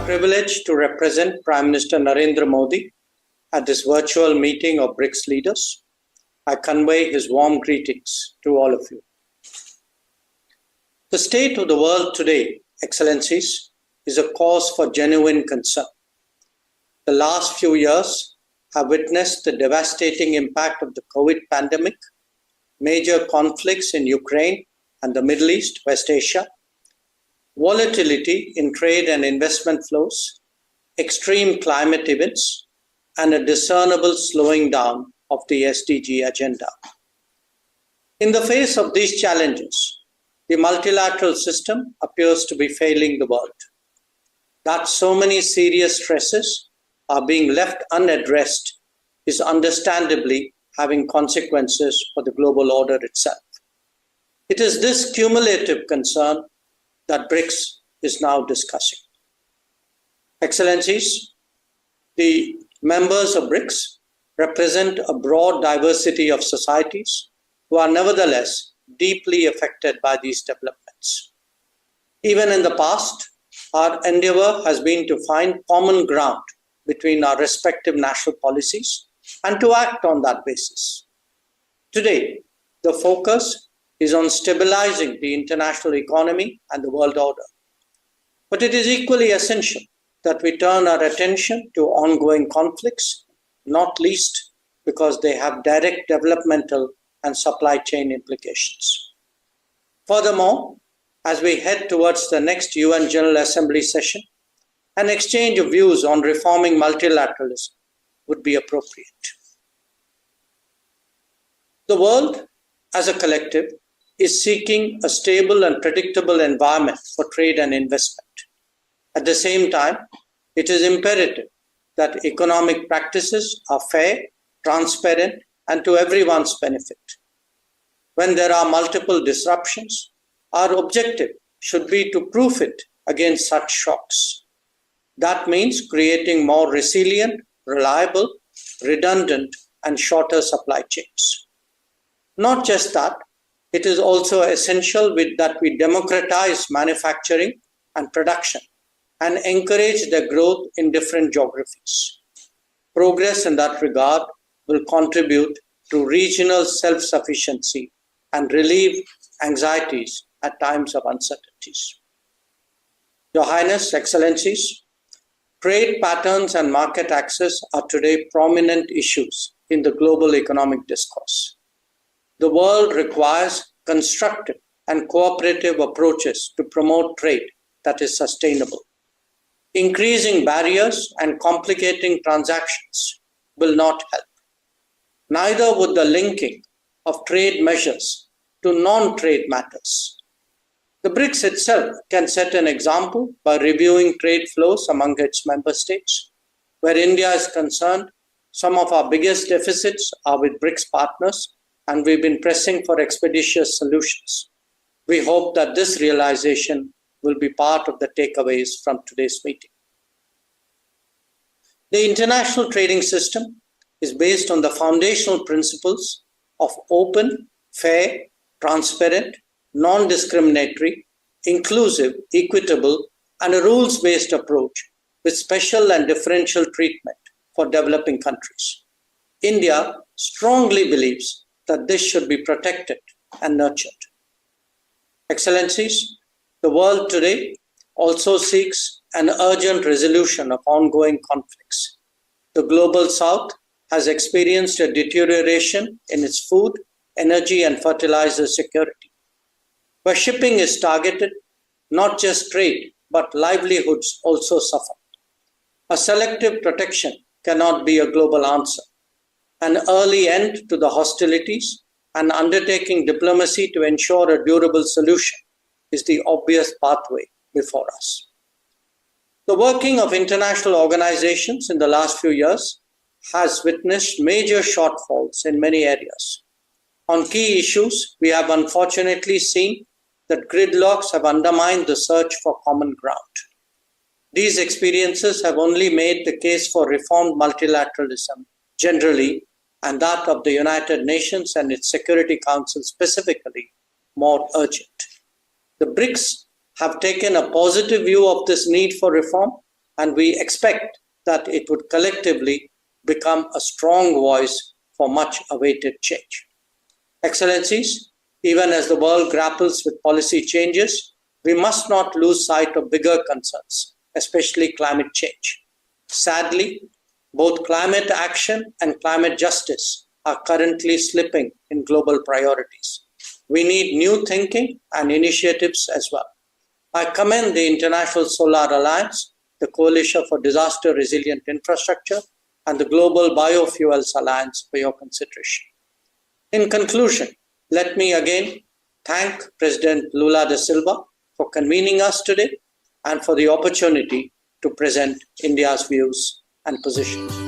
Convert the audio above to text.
privileged to represent Prime Minister Narendra Modi at this virtual meeting of BRICS leaders. I convey his warm greetings to all of you. The state of the world today, Excellencies, is a cause for genuine concern. The last few years have witnessed the devastating impact of the COVID pandemic, major conflicts in Ukraine and the Middle East, West Asia, volatility in trade and investment flows, extreme climate events, and a discernible slowing down of the SDG agenda. In the face of these challenges, the multilateral system appears to be failing the world. That so many serious stresses are being left unaddressed is understandably having consequences for the global order itself. It is this cumulative concern that BRICS is now discussing. Excellencies, the members of BRICS represent a broad diversity of societies who are nevertheless deeply affected by these developments. Even in the past, our endeavor has been to find common ground between our respective national policies and to act on that basis. Today, the focus is on stabilizing the international economy and the world order. But it is equally essential that we turn our attention to ongoing conflicts, not least because they have direct developmental and supply chain implications. Furthermore, as we head towards the next UN General Assembly session, an exchange of views on reforming multilateralism would be appropriate. The world, as a collective, is seeking a stable and predictable environment for trade and investment. At the same time, it is imperative that economic practices are fair, transparent, and to everyone's benefit. When there are multiple disruptions, our objective should be to proof it against such shocks. That means creating more resilient, reliable, redundant, and shorter supply chains. Not just that, it is also essential that we democratize manufacturing and production and encourage their growth in different geographies. Progress in that regard will contribute to regional self-sufficiency and relieve anxieties at times of uncertainties. Your Highness, Excellencies, trade patterns and market access are today prominent issues in the global economic discourse. The world requires constructive and cooperative approaches to promote trade that is sustainable. Increasing barriers and complicating transactions will not help. Neither would the linking of trade measures to non-trade matters. The BRICS itself can set an example by reviewing trade flows among its member states. Where India is concerned, some of our biggest deficits are with BRICS partners, and we've been pressing for expeditious solutions. We hope that this realization will be part of the takeaways from today's meeting. The international trading system is based on the foundational principles of open, fair, transparent, non-discriminatory, inclusive, equitable, and a rules-based approach with special and differential treatment for developing countries. India strongly believes that this should be protected and nurtured. Excellencies, the world today also seeks an urgent resolution of ongoing conflicts. The global south has experienced a deterioration in its food, energy, and fertilizer security. Where shipping is targeted, not just trade, but livelihoods also suffer. A selective protection cannot be a global answer. An early end to the hostilities and undertaking diplomacy to ensure a durable solution is the obvious pathway before us. The working of international organizations in the last few years has witnessed major shortfalls in many areas. On key issues, we have unfortunately seen that gridlocks have undermined the search for common ground. These experiences have only made the case for reformed multilateralism generally, and that of the United Nations and its Security Council specifically, more urgent. The BRICS have taken a positive view of this need for reform and we expect that it would collectively become a strong voice for much awaited change. Excellencies, even as the world grapples with policy changes, we must not lose sight of bigger concerns, especially climate change. Sadly, both climate action and climate justice are currently slipping in global priorities. We need new thinking and initiatives as well. I commend the International Solar Alliance, the Coalition for Disaster Resilient Infrastructure, and the Global Biofuels Alliance for your consideration. In conclusion, let me again thank President Lula da Silva for convening us today and for the opportunity to present India's views and positions.